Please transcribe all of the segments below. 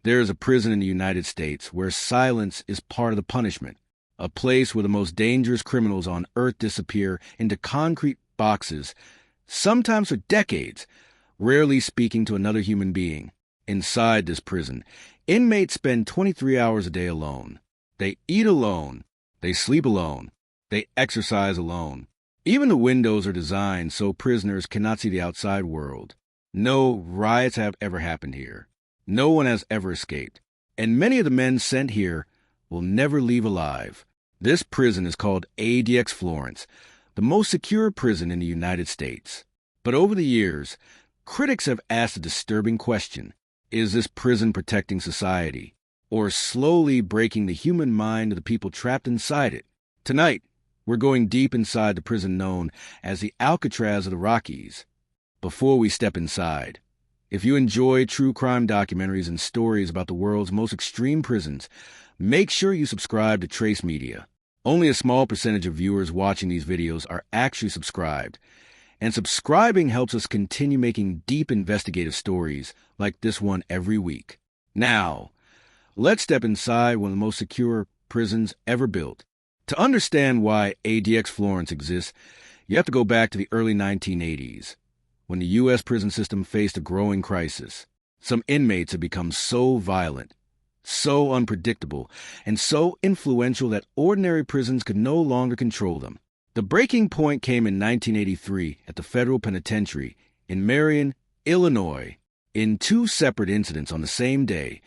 There is a prison in the United States where silence is part of the punishment, a place where the most dangerous criminals on earth disappear into concrete boxes, sometimes for decades, rarely speaking to another human being. Inside this prison, inmates spend 23 hours a day alone. They eat alone. They sleep alone. They exercise alone. Even the windows are designed so prisoners cannot see the outside world. No riots have ever happened here. No one has ever escaped. And many of the men sent here will never leave alive. This prison is called ADX Florence, the most secure prison in the United States. But over the years, critics have asked a disturbing question. Is this prison protecting society, or slowly breaking the human mind of the people trapped inside it? Tonight, we're going deep inside the prison known as the Alcatraz of the Rockies. Before we step inside, if you enjoy true crime documentaries and stories about the world's most extreme prisons, make sure you subscribe to Trace Media. Only a small percentage of viewers watching these videos are actually subscribed, and subscribing helps us continue making deep investigative stories like this one every week. Now, let's step inside one of the most secure prisons ever built. To understand why ADX Florence exists, you have to go back to the early 1980s, when the U.S. prison system faced a growing crisis. Some inmates had become so violent, so unpredictable, and so influential that ordinary prisons could no longer control them. The breaking point came in 1983 at the federal penitentiary in Marion, Illinois. In two separate incidents on the same day,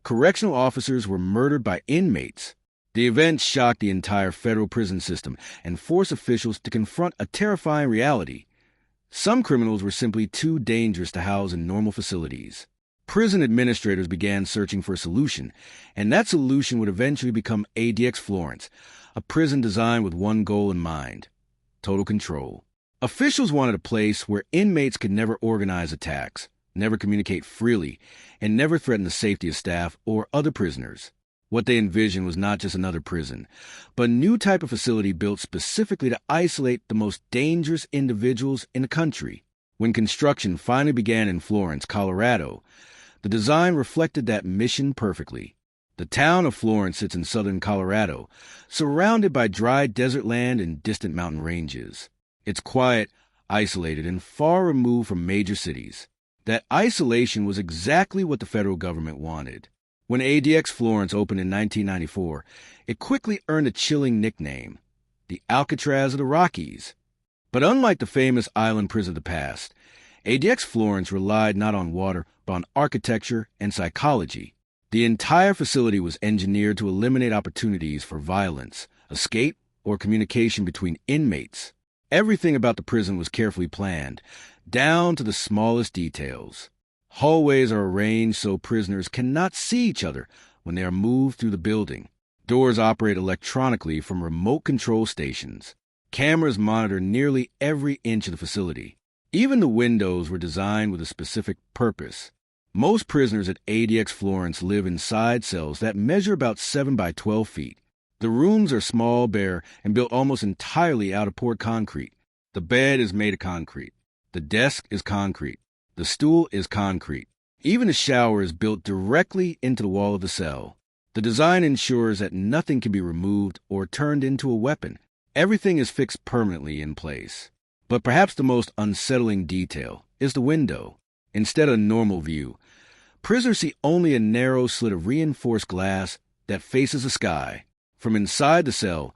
correctional officers were murdered by inmates. The event shocked the entire federal prison system and forced officials to confront a terrifying reality. Some criminals were simply too dangerous to house in normal facilities. Prison administrators began searching for a solution, and that solution would eventually become ADX Florence, a prison designed with one goal in mind: total control. Officials wanted a place where inmates could never organize attacks, never communicate freely, and never threaten the safety of staff or other prisoners. What they envisioned was not just another prison, but a new type of facility built specifically to isolate the most dangerous individuals in the country. When construction finally began in Florence, Colorado, the design reflected that mission perfectly. The town of Florence sits in southern Colorado, surrounded by dry desert land and distant mountain ranges. It's quiet, isolated, and far removed from major cities. That isolation was exactly what the federal government wanted. When ADX Florence opened in 1994, it quickly earned a chilling nickname: the Alcatraz of the Rockies. But unlike the famous island prison of the past, ADX Florence relied not on water, but on architecture and psychology. The entire facility was engineered to eliminate opportunities for violence, escape, or communication between inmates. Everything about the prison was carefully planned, down to the smallest details. Hallways are arranged so prisoners cannot see each other when they are moved through the building. Doors operate electronically from remote control stations. Cameras monitor nearly every inch of the facility. Even the windows were designed with a specific purpose. Most prisoners at ADX Florence live inside cells that measure about 7 by 12 feet. The rooms are small, bare, and built almost entirely out of poured concrete. The bed is made of concrete. The desk is concrete. The stool is concrete. Even the shower is built directly into the wall of the cell. The design ensures that nothing can be removed or turned into a weapon. Everything is fixed permanently in place. But perhaps the most unsettling detail is the window. Instead of a normal view, prisoners see only a narrow slit of reinforced glass that faces the sky. From inside the cell,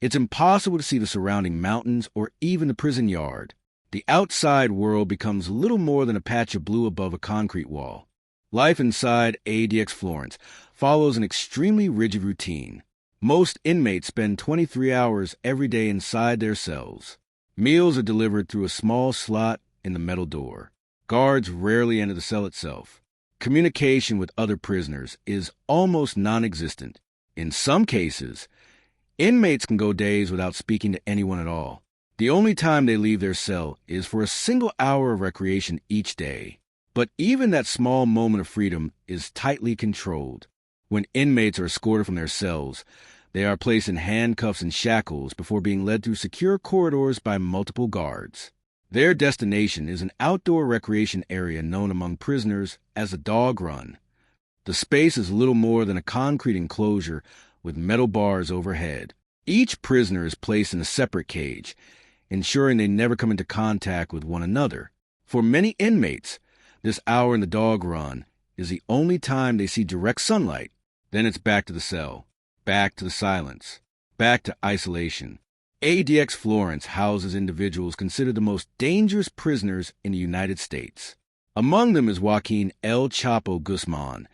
it's impossible to see the surrounding mountains or even the prison yard. The outside world becomes little more than a patch of blue above a concrete wall. Life inside ADX Florence follows an extremely rigid routine. Most inmates spend 23 hours every day inside their cells. Meals are delivered through a small slot in the metal door. Guards rarely enter the cell itself. Communication with other prisoners is almost non-existent. In some cases, inmates can go days without speaking to anyone at all. The only time they leave their cell is for a single hour of recreation each day. But even that small moment of freedom is tightly controlled. When inmates are escorted from their cells, they are placed in handcuffs and shackles before being led through secure corridors by multiple guards. Their destination is an outdoor recreation area known among prisoners as the dog run. The space is little more than a concrete enclosure with metal bars overhead. Each prisoner is placed in a separate cage, ensuring they never come into contact with one another. For many inmates, this hour in the dog run is the only time they see direct sunlight. Then it's back to the cell, back to the silence, back to isolation. ADX Florence houses individuals considered the most dangerous prisoners in the United States. Among them is Joaquin El Chapo Guzman,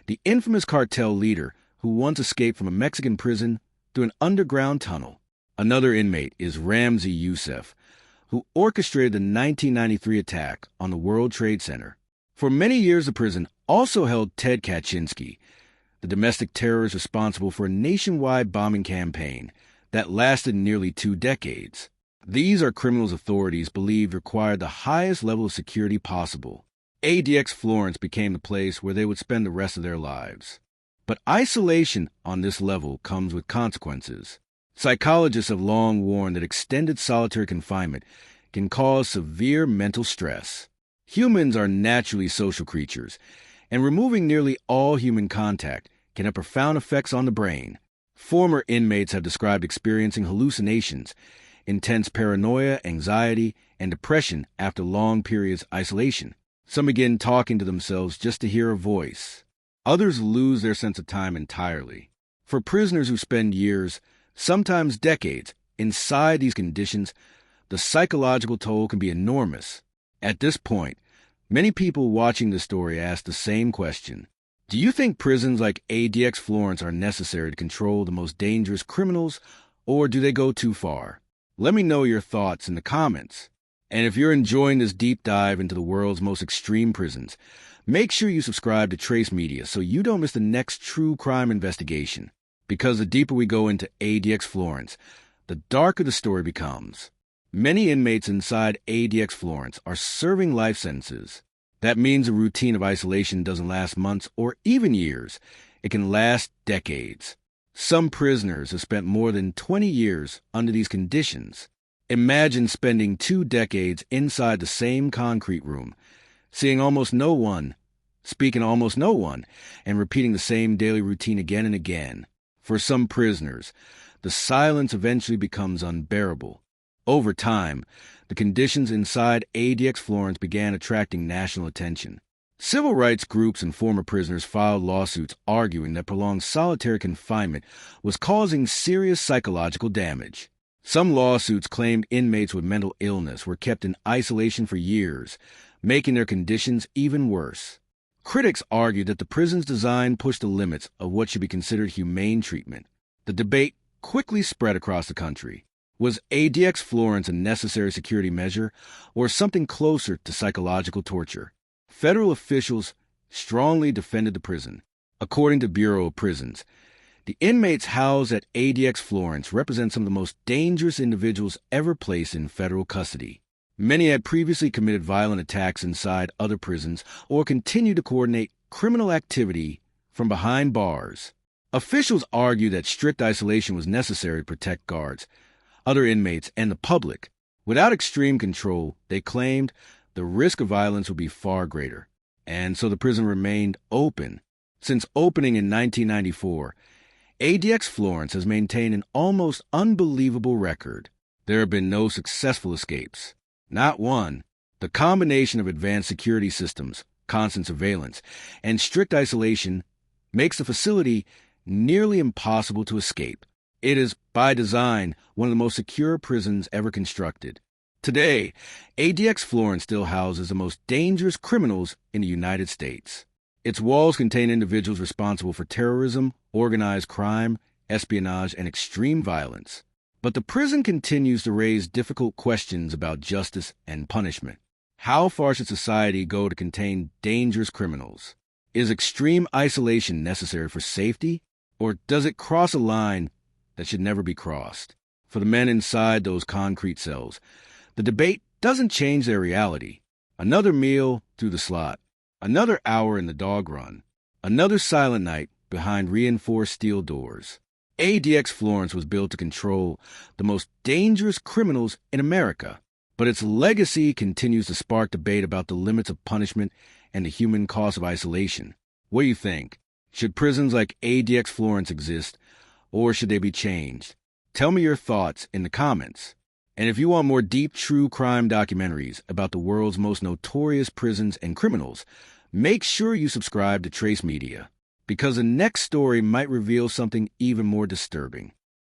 the infamous cartel leader who once escaped from a Mexican prison through an underground tunnel. Another inmate is Ramzi Youssef, who orchestrated the 1993 attack on the World Trade Center. For many years, the prison also held Ted Kaczynski, the domestic terrorist responsible for a nationwide bombing campaign that lasted nearly 2 decades. These are criminals authorities believed required the highest level of security possible. ADX Florence became the place where they would spend the rest of their lives. But isolation on this level comes with consequences. Psychologists have long warned that extended solitary confinement can cause severe mental stress. Humans are naturally social creatures, and removing nearly all human contact can have profound effects on the brain. Former inmates have described experiencing hallucinations, intense paranoia, anxiety, and depression after long periods of isolation. Some begin talking to themselves just to hear a voice. Others lose their sense of time entirely. For prisoners who spend years, sometimes decades, inside these conditions, the psychological toll can be enormous. At this point, many people watching this story ask the same question. Do you think prisons like ADX Florence are necessary to control the most dangerous criminals, or do they go too far? Let me know your thoughts in the comments. And if you're enjoying this deep dive into the world's most extreme prisons, make sure you subscribe to Trace Media so you don't miss the next true crime investigation. Because the deeper we go into ADX Florence, the darker the story becomes. Many inmates inside ADX Florence are serving life sentences. That means a routine of isolation doesn't last months or even years. It can last decades. Some prisoners have spent more than 20 years under these conditions. Imagine spending 2 decades inside the same concrete room, seeing almost no one, speaking to almost no one, and repeating the same daily routine again and again. For some prisoners, the silence eventually becomes unbearable. Over time, the conditions inside ADX Florence began attracting national attention. Civil rights groups and former prisoners filed lawsuits arguing that prolonged solitary confinement was causing serious psychological damage. Some lawsuits claimed inmates with mental illness were kept in isolation for years, making their conditions even worse. Critics argued that the prison's design pushed the limits of what should be considered humane treatment. The debate quickly spread across the country. Was ADX Florence a necessary security measure or something closer to psychological torture? Federal officials strongly defended the prison. According to Bureau of Prisons, the inmates housed at ADX Florence represent some of the most dangerous individuals ever placed in federal custody. Many had previously committed violent attacks inside other prisons or continued to coordinate criminal activity from behind bars. Officials argued that strict isolation was necessary to protect guards, other inmates, and the public. Without extreme control, they claimed the risk of violence would be far greater, and so the prison remained open. Since opening in 1994, ADX Florence has maintained an almost unbelievable record. There have been no successful escapes. Not one. The combination of advanced security systems, constant surveillance, and strict isolation makes the facility nearly impossible to escape. It is, by design, one of the most secure prisons ever constructed. Today, ADX Florence still houses the most dangerous criminals in the United States. Its walls contain individuals responsible for terrorism, organized crime, espionage, and extreme violence. But the prison continues to raise difficult questions about justice and punishment. How far should society go to contain dangerous criminals? Is extreme isolation necessary for safety, or does it cross a line that should never be crossed? For the men inside those concrete cells, the debate doesn't change their reality. Another meal through the slot, another hour in the dog run, another silent night behind reinforced steel doors. ADX Florence was built to control the most dangerous criminals in America, but its legacy continues to spark debate about the limits of punishment and the human cost of isolation. What do you think? Should prisons like ADX Florence exist, or should they be changed? Tell me your thoughts in the comments. And if you want more deep true crime documentaries about the world's most notorious prisons and criminals, make sure you subscribe to Trace Media, because the next story might reveal something even more disturbing.